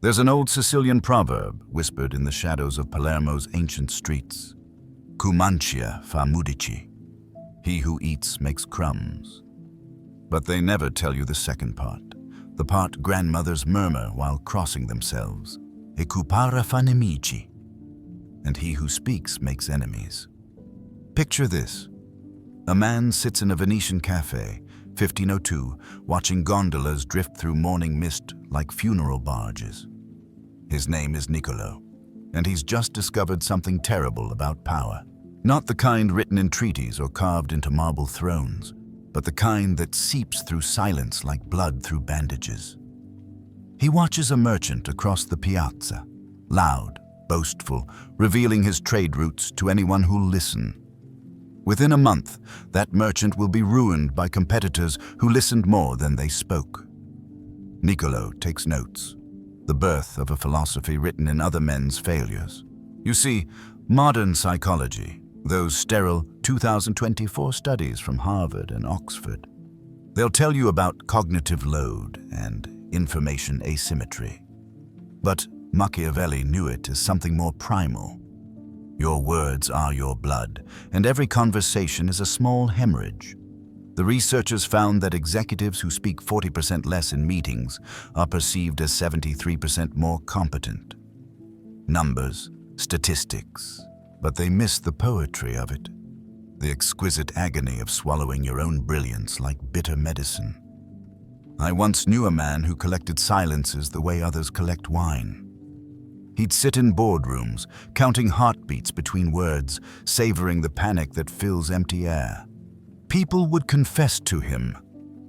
There's an old Sicilian proverb whispered in the shadows of Palermo's ancient streets. Cumancia fa mudici. He who eats makes crumbs. But they never tell you the second part, the part grandmothers murmur while crossing themselves. E cupara fa nemici. And he who speaks makes enemies. Picture this. A man sits in a Venetian cafe, 1502, watching gondolas drift through morning mist like funeral barges. His name is Niccolo, and he's just discovered something terrible about power. Not the kind written in treaties or carved into marble thrones, but the kind that seeps through silence like blood through bandages. He watches a merchant across the piazza, loud, boastful, revealing his trade routes to anyone who'll listen. Within a month, that merchant will be ruined by competitors who listened more than they spoke. Niccolo takes notes, the birth of a philosophy written in other men's failures. You see, modern psychology, those sterile 2024 studies from Harvard and Oxford, they'll tell you about cognitive load and information asymmetry. But Machiavelli knew it as something more primal. Your words are your blood, and every conversation is a small hemorrhage. The researchers found that executives who speak 40% less in meetings are perceived as 73% more competent. Numbers, statistics, but they miss the poetry of it, the exquisite agony of swallowing your own brilliance like bitter medicine. I once knew a man who collected silences the way others collect wine. He'd sit in boardrooms, counting heartbeats between words, savoring the panic that fills empty air. People would confess to him,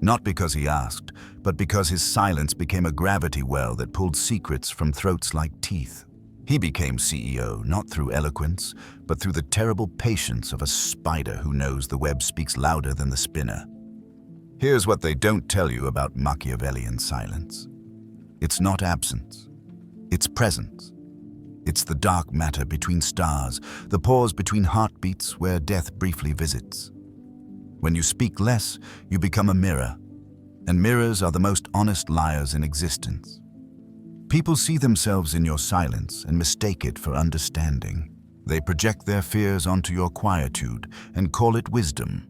not because he asked, but because his silence became a gravity well that pulled secrets from throats like teeth. He became CEO not through eloquence, but through the terrible patience of a spider who knows the web speaks louder than the spinner. Here's what they don't tell you about Machiavellian silence. It's not absence. It's presence. It's the dark matter between stars, the pause between heartbeats where death briefly visits. When you speak less, you become a mirror, and mirrors are the most honest liars in existence. People see themselves in your silence and mistake it for understanding. They project their fears onto your quietude and call it wisdom.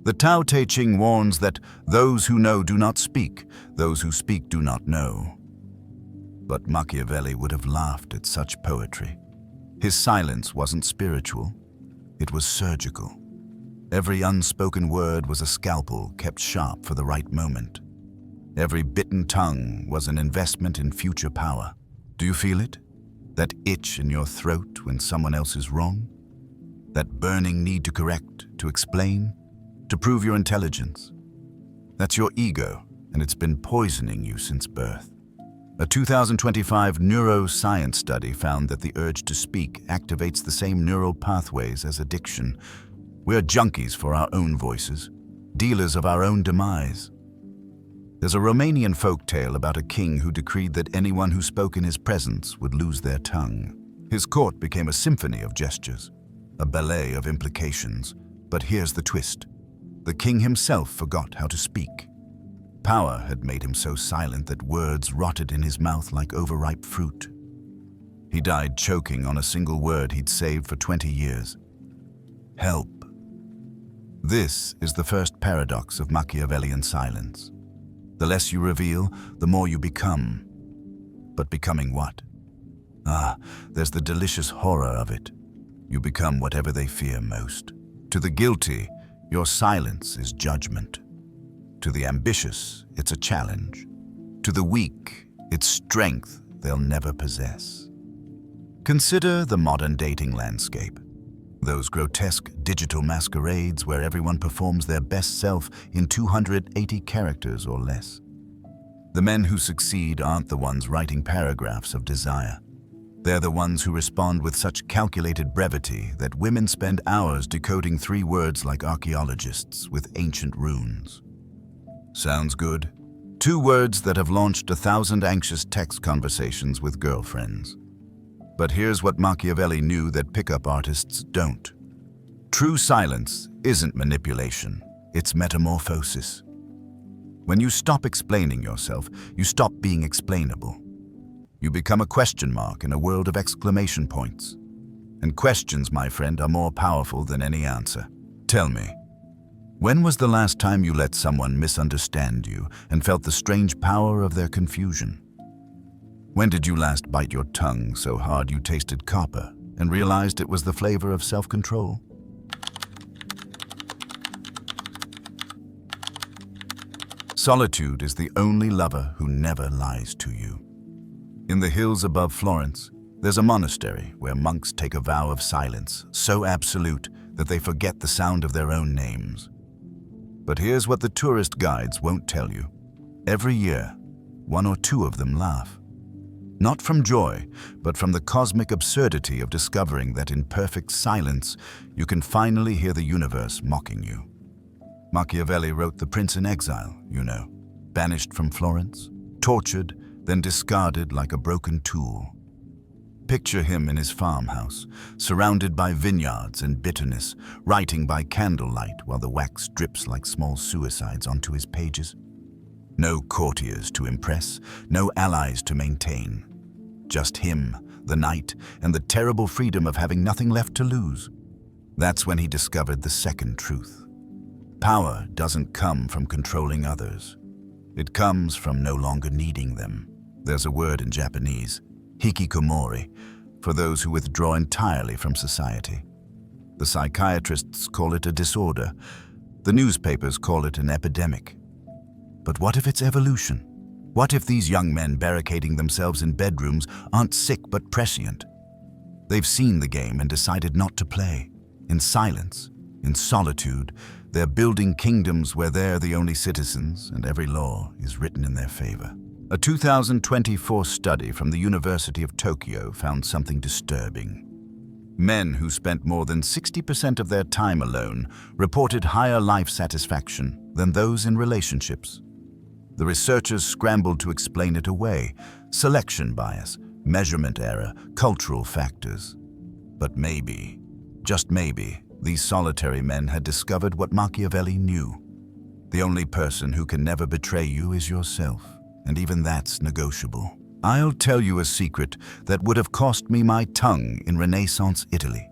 The Tao Te Ching warns that those who know do not speak, those who speak do not know. But Machiavelli would have laughed at such poetry. His silence wasn't spiritual, it was surgical. Every unspoken word was a scalpel kept sharp for the right moment. Every bitten tongue was an investment in future power. Do you feel it? That itch in your throat when someone else is wrong? That burning need to correct, to explain, to prove your intelligence? That's your ego, and it's been poisoning you since birth. A 2025 neuroscience study found that the urge to speak activates the same neural pathways as addiction. We're junkies for our own voices, dealers of our own demise. There's a Romanian folktale about a king who decreed that anyone who spoke in his presence would lose their tongue. His court became a symphony of gestures, a ballet of implications. But here's the twist. The king himself forgot how to speak. Power had made him so silent that words rotted in his mouth like overripe fruit. He died choking on a single word he'd saved for 20 years. Help. This is the first paradox of Machiavellian silence. The less you reveal, the more you become. But becoming what? There's the delicious horror of it. You become whatever they fear most. To the guilty, your silence is judgment. To the ambitious, it's a challenge. To the weak, it's strength they'll never possess. Consider the modern dating landscape. Those grotesque digital masquerades where everyone performs their best self in 280 characters or less. The men who succeed aren't the ones writing paragraphs of desire. They're the ones who respond with such calculated brevity that women spend hours decoding 3 words like archaeologists with ancient runes. Sounds good? 2 words that have launched 1,000 anxious text conversations with girlfriends. But here's what Machiavelli knew that pickup artists don't. True silence isn't manipulation, it's metamorphosis. When you stop explaining yourself, you stop being explainable. You become a question mark in a world of exclamation points. And questions, my friend, are more powerful than any answer. Tell me, when was the last time you let someone misunderstand you and felt the strange power of their confusion? When did you last bite your tongue so hard you tasted copper and realized it was the flavor of self-control? Solitude is the only lover who never lies to you. In the hills above Florence, there's a monastery where monks take a vow of silence so absolute that they forget the sound of their own names. But here's what the tourist guides won't tell you. Every year, one or two of them laugh. Not from joy, but from the cosmic absurdity of discovering that in perfect silence, you can finally hear the universe mocking you. Machiavelli wrote The Prince in Exile, you know, banished from Florence, tortured, then discarded like a broken tool. Picture him in his farmhouse, surrounded by vineyards and bitterness, writing by candlelight while the wax drips like small suicides onto his pages. No courtiers to impress, no allies to maintain. Just him, the night, and the terrible freedom of having nothing left to lose. That's when he discovered the second truth. Power doesn't come from controlling others. It comes from no longer needing them. There's a word in Japanese, hikikomori, for those who withdraw entirely from society. The psychiatrists call it a disorder. The newspapers call it an epidemic. But what if it's evolution? What if these young men barricading themselves in bedrooms aren't sick but prescient? They've seen the game and decided not to play. In silence, in solitude, they're building kingdoms where they're the only citizens and every law is written in their favor. A 2024 study from the University of Tokyo found something disturbing. Men who spent more than 60% of their time alone reported higher life satisfaction than those in relationships. The researchers scrambled to explain it away: selection bias, measurement error, cultural factors. But maybe, just maybe, these solitary men had discovered what Machiavelli knew. The only person who can never betray you is yourself, and even that's negotiable. I'll tell you a secret that would have cost me my tongue in Renaissance Italy.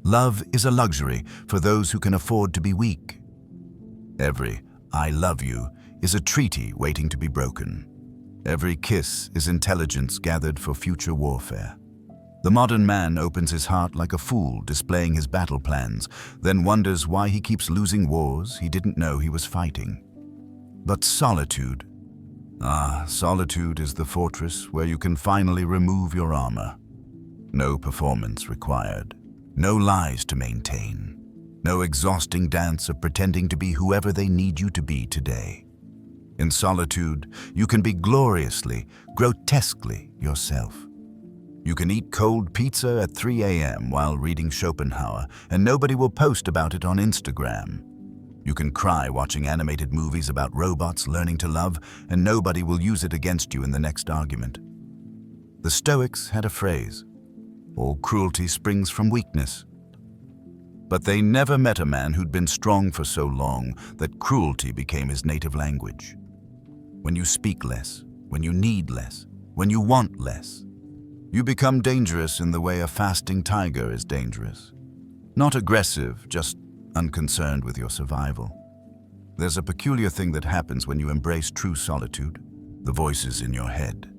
Love is a luxury for those who can afford to be weak. Every "I love you" is a treaty waiting to be broken. Every kiss is intelligence gathered for future warfare. The modern man opens his heart like a fool, displaying his battle plans, then wonders why he keeps losing wars he didn't know he was fighting. But solitude. Solitude is the fortress where you can finally remove your armor. No performance required. No lies to maintain. No exhausting dance of pretending to be whoever they need you to be today. In solitude, you can be gloriously, grotesquely yourself. You can eat cold pizza at 3 a.m. while reading Schopenhauer, and nobody will post about it on Instagram. You can cry watching animated movies about robots learning to love, and nobody will use it against you in the next argument. The Stoics had a phrase: all cruelty springs from weakness. But they never met a man who'd been strong for so long that cruelty became his native language. When you speak less, when you need less, when you want less, you become dangerous in the way a fasting tiger is dangerous. Not aggressive, just unconcerned with your survival. There's a peculiar thing that happens when you embrace true solitude. The voices in your head,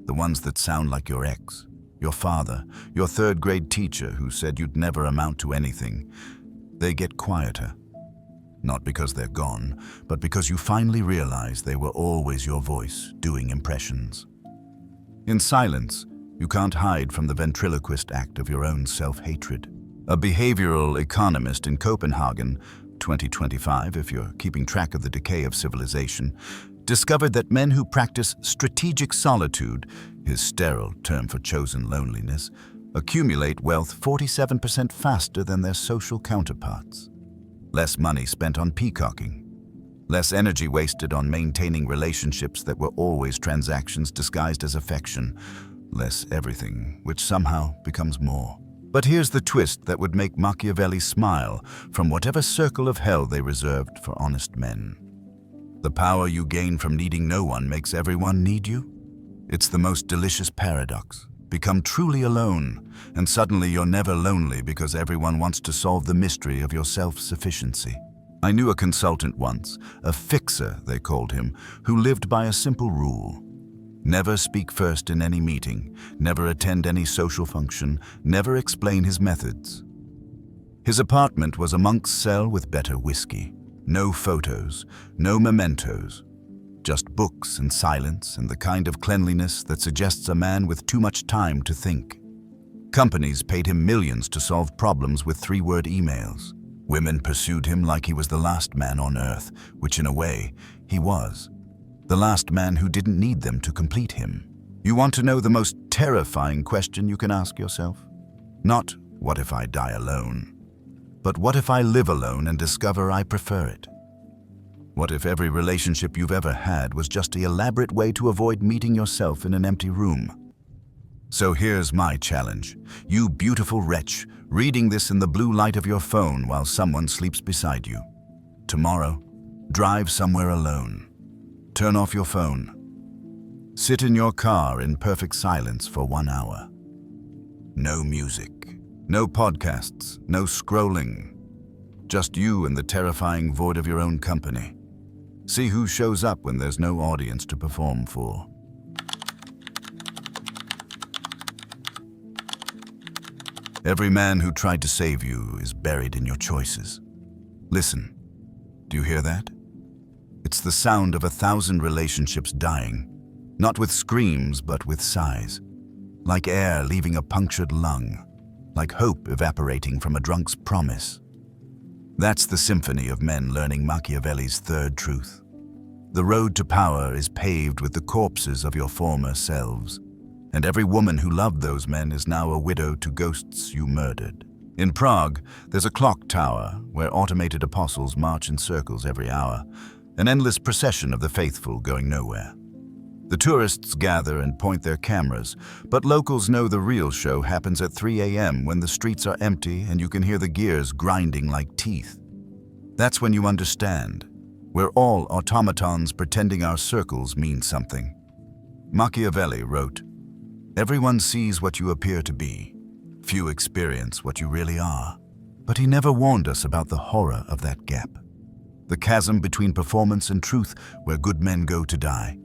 the ones that sound like your ex, your father, your third-grade teacher who said you'd never amount to anything, they get quieter. Not because they're gone, but because you finally realize they were always your voice, doing impressions. In silence, you can't hide from the ventriloquist act of your own self-hatred. A behavioral economist in Copenhagen, 2025 if you're keeping track of the decay of civilization, discovered that men who practice strategic solitude, his sterile term for chosen loneliness, accumulate wealth 47% faster than their social counterparts. Less money spent on peacocking. Less energy wasted on maintaining relationships that were always transactions disguised as affection. Less everything, which somehow becomes more. But here's the twist that would make Machiavelli smile from whatever circle of hell they reserved for honest men. The power you gain from needing no one makes everyone need you. It's the most delicious paradox. Become truly alone, and suddenly you're never lonely because everyone wants to solve the mystery of your self-sufficiency. I knew a consultant once, a fixer they called him, who lived by a simple rule. Never speak first in any meeting, never attend any social function, never explain his methods. His apartment was a monk's cell with better whiskey. No photos, no mementos. Just books and silence and the kind of cleanliness that suggests a man with too much time to think. Companies paid him millions to solve problems with 3-word emails. Women pursued him like he was the last man on earth, which in a way, he was. The last man who didn't need them to complete him. You want to know the most terrifying question you can ask yourself? Not, what if I die alone? But what if I live alone and discover I prefer it? What if every relationship you've ever had was just an elaborate way to avoid meeting yourself in an empty room? So here's my challenge. You beautiful wretch, reading this in the blue light of your phone while someone sleeps beside you. Tomorrow, drive somewhere alone. Turn off your phone. Sit in your car in perfect silence for 1 hour. No music, no podcasts, no scrolling. Just you and the terrifying void of your own company. See who shows up when there's no audience to perform for. Every man who tried to save you is buried in your choices. Listen, do you hear that? It's the sound of 1,000 relationships dying, not with screams but with sighs, like air leaving a punctured lung, like hope evaporating from a drunk's promise. That's the symphony of men learning Machiavelli's third truth. The road to power is paved with the corpses of your former selves, and every woman who loved those men is now a widow to ghosts you murdered. In Prague, there's a clock tower where automated apostles march in circles every hour, an endless procession of the faithful going nowhere. The tourists gather and point their cameras, but locals know the real show happens at 3 a.m. when the streets are empty and you can hear the gears grinding like teeth. That's when you understand. We're all automatons pretending our circles mean something. Machiavelli wrote, "Everyone sees what you appear to be. Few experience what you really are." But he never warned us about the horror of that gap. The chasm between performance and truth where good men go to die.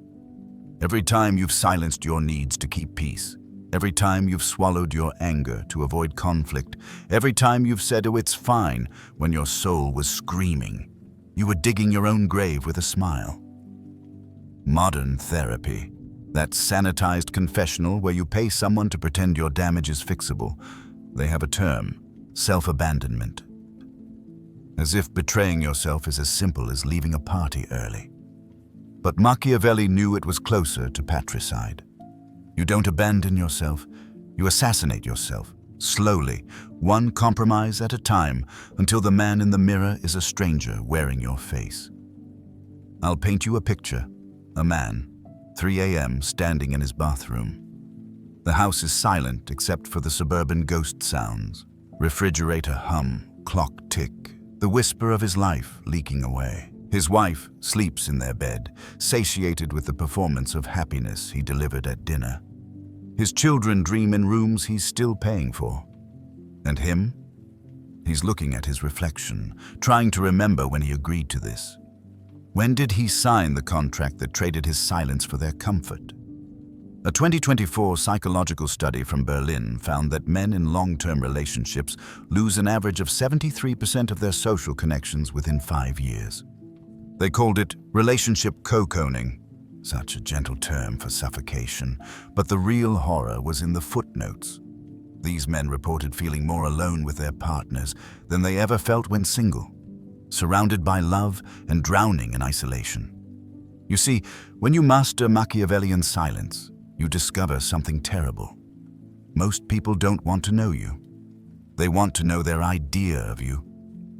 Every time you've silenced your needs to keep peace, every time you've swallowed your anger to avoid conflict, every time you've said, "Oh, it's fine," when your soul was screaming, you were digging your own grave with a smile. Modern therapy, that sanitized confessional where you pay someone to pretend your damage is fixable, they have a term, self-abandonment. As if betraying yourself is as simple as leaving a party early. But Machiavelli knew it was closer to patricide. You don't abandon yourself, you assassinate yourself, slowly, one compromise at a time, until the man in the mirror is a stranger wearing your face. I'll paint you a picture. A man, 3 a.m., standing in his bathroom. The house is silent except for the suburban ghost sounds. Refrigerator hum, clock tick, the whisper of his life leaking away. His wife sleeps in their bed, satiated with the performance of happiness he delivered at dinner. His children dream in rooms he's still paying for. And him? He's looking at his reflection, trying to remember when he agreed to this. When did he sign the contract that traded his silence for their comfort? A 2024 psychological study from Berlin found that men in long-term relationships lose an average of 73% of their social connections within 5 years. They called it relationship coconing, such a gentle term for suffocation, but the real horror was in the footnotes. These men reported feeling more alone with their partners than they ever felt when single, surrounded by love and drowning in isolation. You see, when you master Machiavellian silence, you discover something terrible. Most people don't want to know you. They want to know their idea of you.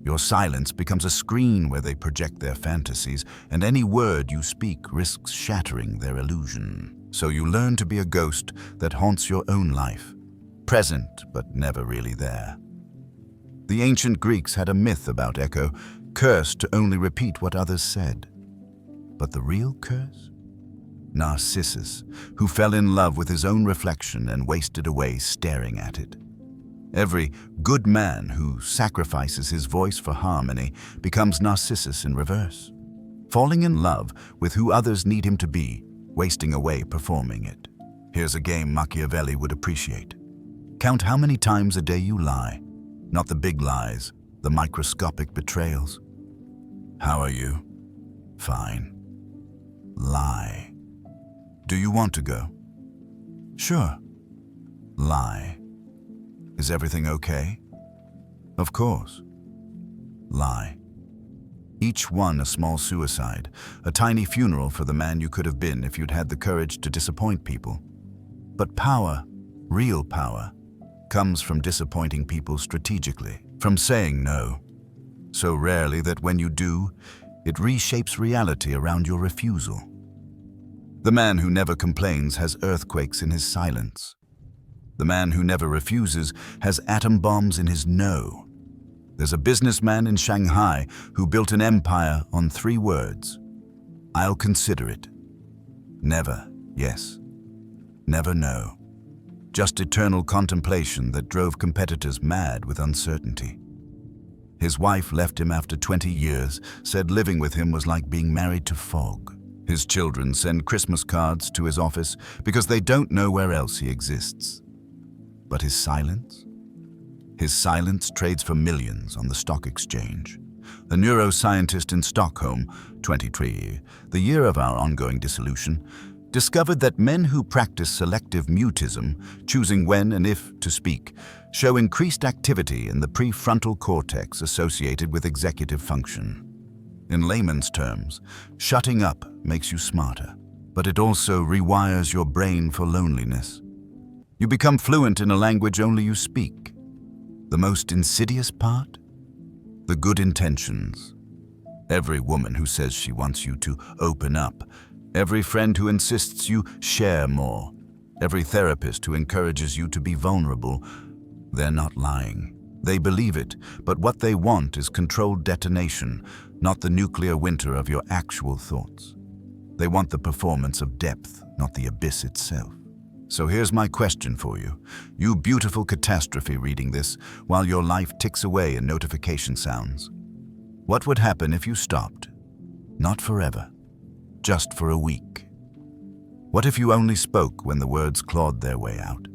Your silence becomes a screen where they project their fantasies, and any word you speak risks shattering their illusion. So you learn to be a ghost that haunts your own life, present but never really there. The ancient Greeks had a myth about Echo, cursed to only repeat what others said. But the real curse? Narcissus, who fell in love with his own reflection and wasted away staring at it. Every good man who sacrifices his voice for harmony becomes Narcissus in reverse, falling in love with who others need him to be, wasting away performing it. Here's a game Machiavelli would appreciate. Count how many times a day you lie, not the big lies, the microscopic betrayals. How are you? Fine. Lie. Do you want to go? Sure. Lie. Is everything okay? Of course. Lie. Each one a small suicide, a tiny funeral for the man you could have been if you'd had the courage to disappoint people. But power, real power, comes from disappointing people strategically, from saying no, so rarely that when you do, it reshapes reality around your refusal. The man who never complains has earthquakes in his silence. The man who never refuses has atom bombs in his no. There's a businessman in Shanghai who built an empire on 3 words. I'll consider it. Never, yes. Never, no. Just eternal contemplation that drove competitors mad with uncertainty. His wife left him after 20 years, said living with him was like being married to fog. His children send Christmas cards to his office because they don't know where else he exists. But his silence? His silence trades for millions on the stock exchange. A neuroscientist in Stockholm, 23, the year of our ongoing dissolution, discovered that men who practice selective mutism, choosing when and if to speak, show increased activity in the prefrontal cortex associated with executive function. In layman's terms, shutting up makes you smarter, but it also rewires your brain for loneliness. You become fluent in a language only you speak. The most insidious part? The good intentions. Every woman who says she wants you to open up, every friend who insists you share more, every therapist who encourages you to be vulnerable, they're not lying. They believe it, but what they want is controlled detonation, not the nuclear winter of your actual thoughts. They want the performance of depth, not the abyss itself. So here's my question for you. You beautiful catastrophe reading this while your life ticks away in notification sounds. What would happen if you stopped? Not forever, just for a week. What if you only spoke when the words clawed their way out?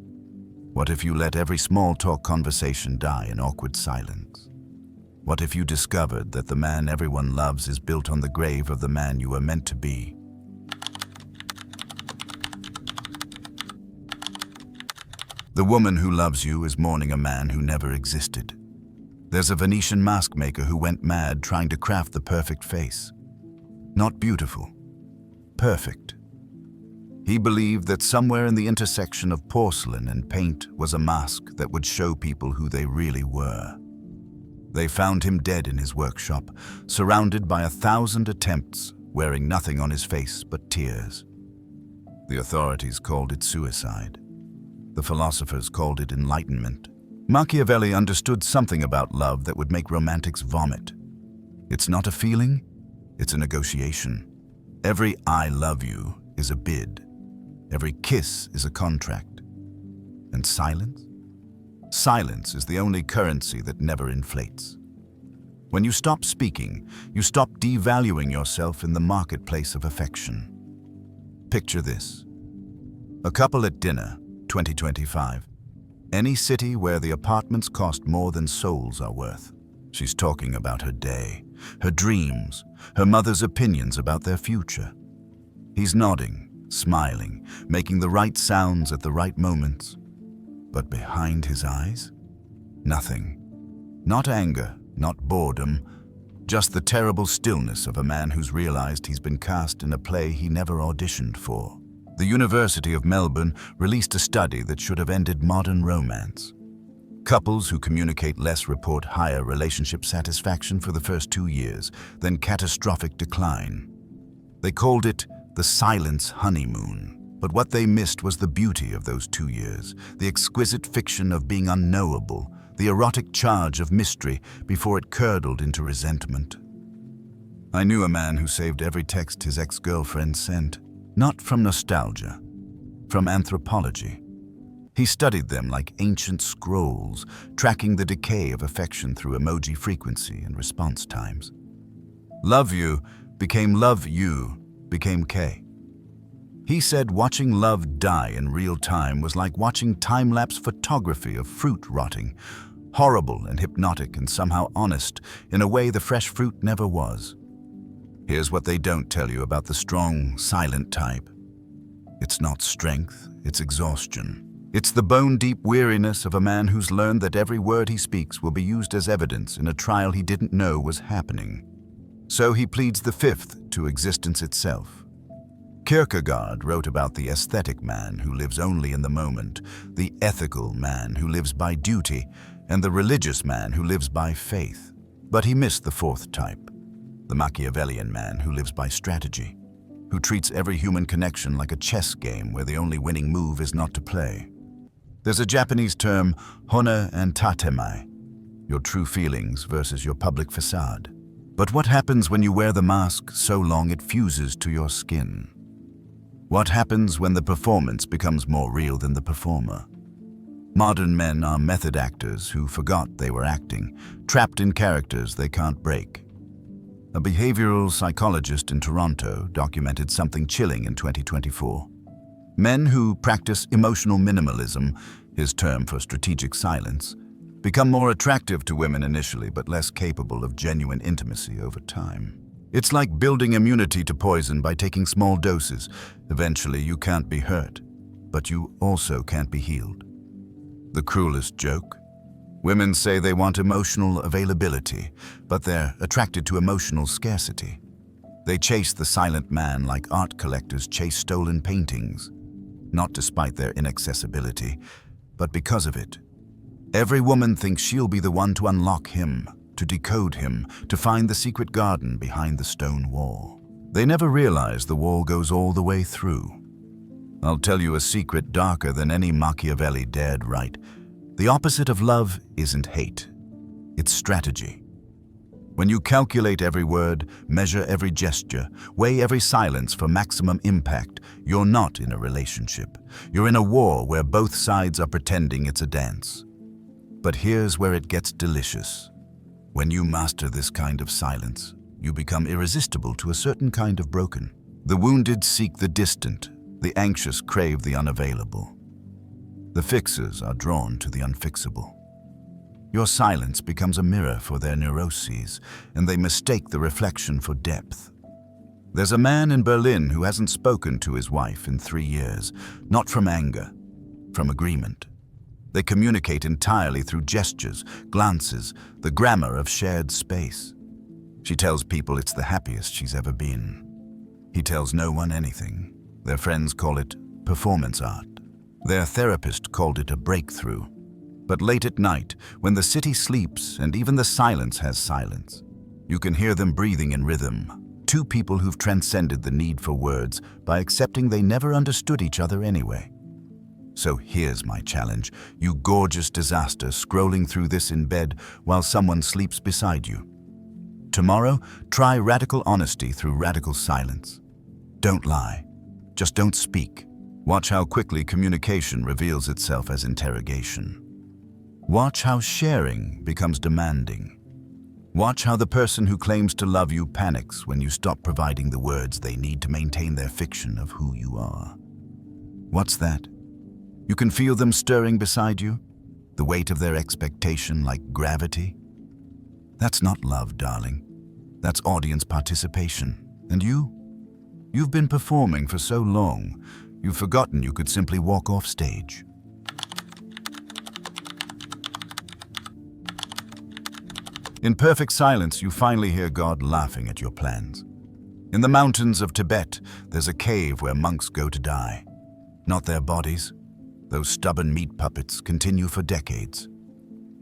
What if you let every small talk conversation die in awkward silence? What if you discovered that the man everyone loves is built on the grave of the man you were meant to be? The woman who loves you is mourning a man who never existed. There's a Venetian mask maker who went mad trying to craft the perfect face. Not beautiful, perfect. He believed that somewhere in the intersection of porcelain and paint was a mask that would show people who they really were. They found him dead in his workshop, surrounded by 1,000 attempts, wearing nothing on his face but tears. The authorities called it suicide. The philosophers called it enlightenment. Machiavelli understood something about love that would make romantics vomit. It's not a feeling, it's a negotiation. Every I love you is a bid. Every kiss is a contract. And silence? Silence is the only currency that never inflates. When you stop speaking, you stop devaluing yourself in the marketplace of affection. Picture this. A couple at dinner, 2025. Any city where the apartments cost more than souls are worth. She's talking about her day, her dreams, her mother's opinions about their future. He's nodding, smiling, making the right sounds at the right moments. But behind his eyes? Nothing. Not anger, not boredom, just the terrible stillness of a man who's realized he's been cast in a play he never auditioned for. The University of Melbourne released a study that should have ended modern romance. Couples who communicate less report higher relationship satisfaction for the first 2 years, then catastrophic decline. They called it the silence honeymoon. But what they missed was the beauty of those 2 years, the exquisite fiction of being unknowable, the erotic charge of mystery before it curdled into resentment. I knew a man who saved every text his ex-girlfriend sent. Not from nostalgia, from anthropology. He studied them like ancient scrolls, tracking the decay of affection through emoji frequency and response times. Love you became love you became K. He said watching love die in real time was like watching time-lapse photography of fruit rotting, horrible and hypnotic and somehow honest in a way the fresh fruit never was. Here's what they don't tell you about the strong, silent type. It's not strength, it's exhaustion. It's the bone-deep weariness of a man who's learned that every word he speaks will be used as evidence in a trial he didn't know was happening. So he pleads the fifth to existence itself. Kierkegaard wrote about the aesthetic man who lives only in the moment, the ethical man who lives by duty, and the religious man who lives by faith. But he missed the fourth type, the Machiavellian man who lives by strategy, who treats every human connection like a chess game where the only winning move is not to play. There's a Japanese term, hone and tatemai, your true feelings versus your public facade. But what happens when you wear the mask so long it fuses to your skin? What happens when the performance becomes more real than the performer? Modern men are method actors who forgot they were acting, trapped in characters they can't break. A behavioral psychologist in Toronto documented something chilling in 2024. Men who practice emotional minimalism, his term for strategic silence, become more attractive to women initially but less capable of genuine intimacy over time. It's like building immunity to poison by taking small doses. Eventually you can't be hurt, but you also can't be healed. The cruelest joke? Women say they want emotional availability, but they're attracted to emotional scarcity. They chase the silent man like art collectors chase stolen paintings. Not despite their inaccessibility, but because of it. Every woman thinks she'll be the one to unlock him, to decode him, to find the secret garden behind the stone wall. They never realize the wall goes all the way through. I'll tell you a secret darker than any Machiavelli dared write. The opposite of love isn't hate, it's strategy. When you calculate every word, measure every gesture, weigh every silence for maximum impact, you're not in a relationship. You're in a war where both sides are pretending it's a dance. But here's where it gets delicious. When you master this kind of silence, you become irresistible to a certain kind of broken. The wounded seek the distant, the anxious crave the unavailable. The fixers are drawn to the unfixable. Your silence becomes a mirror for their neuroses, and they mistake the reflection for depth. There's a man in Berlin who hasn't spoken to his wife in 3 years, not from anger, from agreement. They communicate entirely through gestures, glances, the grammar of shared space. She tells people it's the happiest she's ever been. He tells no one anything. Their friends call it performance art. Their therapist called it a breakthrough. But late at night, when the city sleeps and even the silence has silence, you can hear them breathing in rhythm. Two people who've transcended the need for words by accepting they never understood each other anyway. So here's my challenge, you gorgeous disaster scrolling through this in bed while someone sleeps beside you. Tomorrow, try radical honesty through radical silence. Don't lie. Just don't speak. Watch how quickly communication reveals itself as interrogation. Watch how sharing becomes demanding. Watch how the person who claims to love you panics when you stop providing the words they need to maintain their fiction of who you are. What's that? You can feel them stirring beside you, the weight of their expectation like gravity. That's not love, darling. That's audience participation. And you? You've been performing for so long, you've forgotten you could simply walk off stage. In perfect silence, you finally hear God laughing at your plans. In the mountains of Tibet, there's a cave where monks go to die. Not their bodies. Those stubborn meat puppets continue for decades.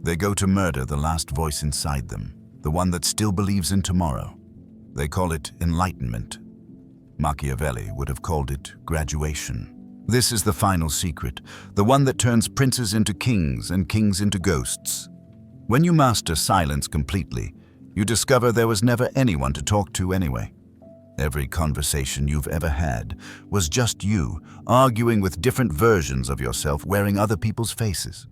They go to murder the last voice inside them, the one that still believes in tomorrow. They call it enlightenment. Machiavelli would have called it graduation. This is the final secret, the one that turns princes into kings and kings into ghosts. When you master silence completely, you discover there was never anyone to talk to anyway. Every conversation you've ever had was just you, arguing with different versions of yourself wearing other people's faces.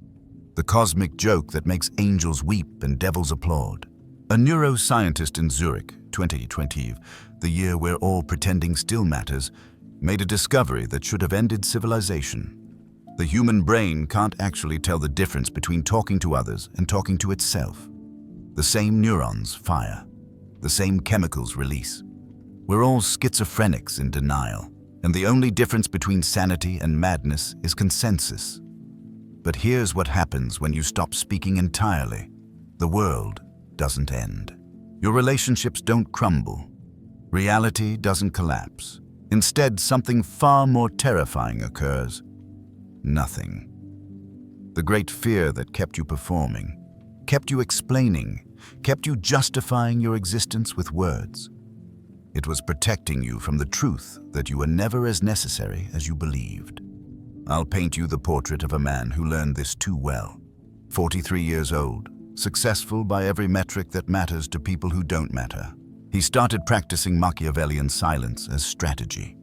The cosmic joke that makes angels weep and devils applaud. A neuroscientist in Zurich, 2020, the year where all pretending still matters, made a discovery that should have ended civilization. The human brain can't actually tell the difference between talking to others and talking to itself. The same neurons fire. The same chemicals release. We're all schizophrenics in denial, and the only difference between sanity and madness is consensus. But here's what happens when you stop speaking entirely. The world doesn't end. Your relationships don't crumble. Reality doesn't collapse. Instead, something far more terrifying occurs. Nothing. The great fear that kept you performing, kept you explaining, kept you justifying your existence with words. It was protecting you from the truth that you were never as necessary as you believed. I'll paint you the portrait of a man who learned this too well. 43 years old, successful by every metric that matters to people who don't matter. He started practicing Machiavellian silence as strategy.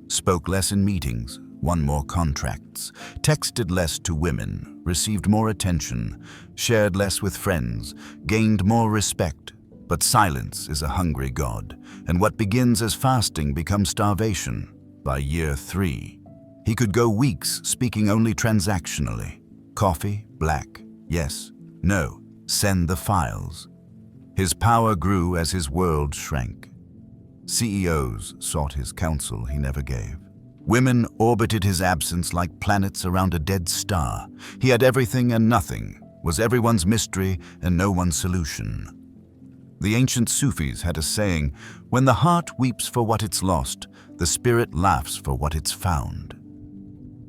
Spoke less in meetings, won more contracts, texted less to women, received more attention, shared less with friends, gained more respect. But silence is a hungry god, and what begins as fasting becomes starvation. By year 3, he could go weeks speaking only transactionally. Coffee, black, yes, no, send the files. His power grew as his world shrank. CEOs sought his counsel he never gave. Women orbited his absence like planets around a dead star. He had everything and nothing, was everyone's mystery and no one's solution. The ancient Sufis had a saying, when the heart weeps for what it's lost, the spirit laughs for what it's found.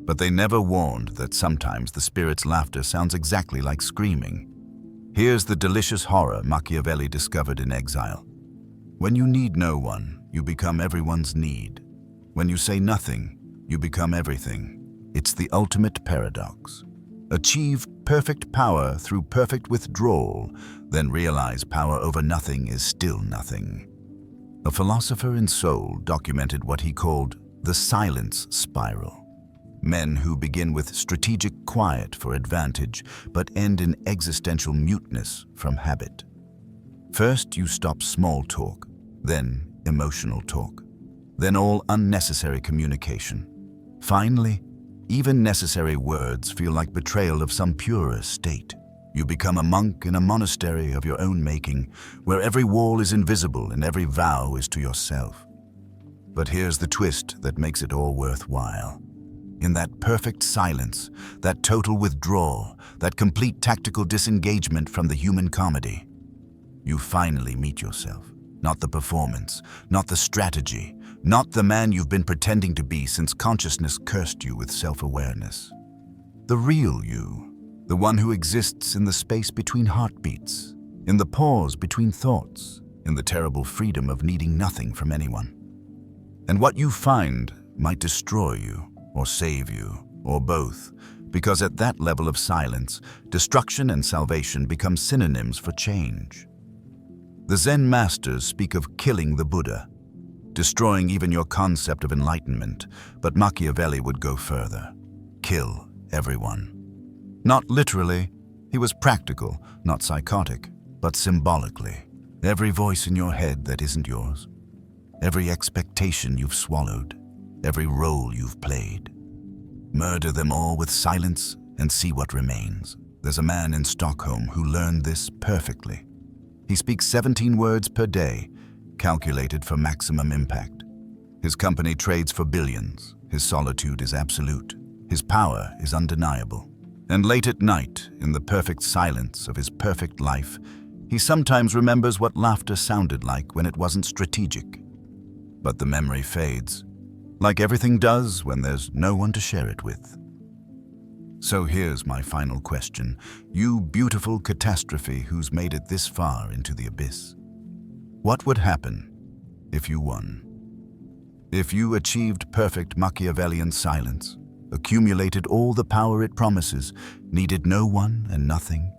But they never warned that sometimes the spirit's laughter sounds exactly like screaming. Here's the delicious horror Machiavelli discovered in exile. When you need no one, you become everyone's need. When you say nothing, you become everything. It's the ultimate paradox. Achieve perfect power through perfect withdrawal, then realize power over nothing is still nothing. A philosopher in Seoul documented what he called the silence spiral. Men who begin with strategic quiet for advantage, but end in existential muteness from habit. First, you stop small talk, then emotional talk, then all unnecessary communication. Finally, even necessary words feel like betrayal of some purer state. You become a monk in a monastery of your own making, where every wall is invisible and every vow is to yourself. But here's the twist that makes it all worthwhile. In that perfect silence, that total withdrawal, that complete tactical disengagement from the human comedy, you finally meet yourself. Not the performance, not the strategy, not the man you've been pretending to be since consciousness cursed you with self-awareness. The real you, the one who exists in the space between heartbeats, in the pause between thoughts, in the terrible freedom of needing nothing from anyone. And what you find might destroy you, or save you, or both, because at that level of silence, destruction and salvation become synonyms for change. The Zen masters speak of killing the Buddha, destroying even your concept of enlightenment, but Machiavelli would go further. Kill everyone. Not literally, he was practical, not psychotic, but symbolically. Every voice in your head that isn't yours, every expectation you've swallowed, every role you've played. Murder them all with silence and see what remains. There's a man in Stockholm who learned this perfectly. He speaks 17 words per day, calculated for maximum impact. His company trades for billions. His solitude is absolute. His power is undeniable. And late at night, in the perfect silence of his perfect life, he sometimes remembers what laughter sounded like when it wasn't strategic. But the memory fades, like everything does when there's no one to share it with. So here's my final question, you beautiful catastrophe who's made it this far into the abyss. What would happen if you won? If you achieved perfect Machiavellian silence, accumulated all the power it promises, needed no one and nothing?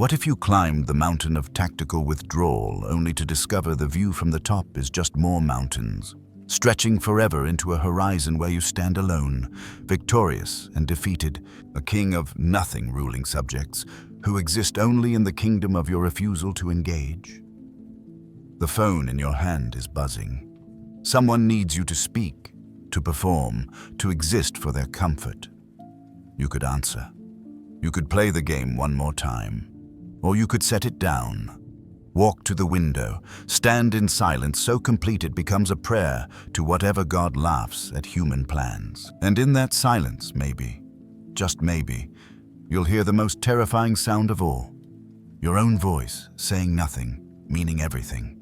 What if you climbed the mountain of tactical withdrawal only to discover the view from the top is just more mountains, stretching forever into a horizon where you stand alone, victorious and defeated, a king of nothing ruling subjects who exist only in the kingdom of your refusal to engage? The phone in your hand is buzzing. Someone needs you to speak, to perform, to exist for their comfort. You could answer. You could play the game one more time. Or you could set it down. Walk to the window, stand in silence so complete it becomes a prayer to whatever God laughs at human plans. And in that silence, maybe, just maybe, you'll hear the most terrifying sound of all. Your own voice, saying nothing, meaning everything.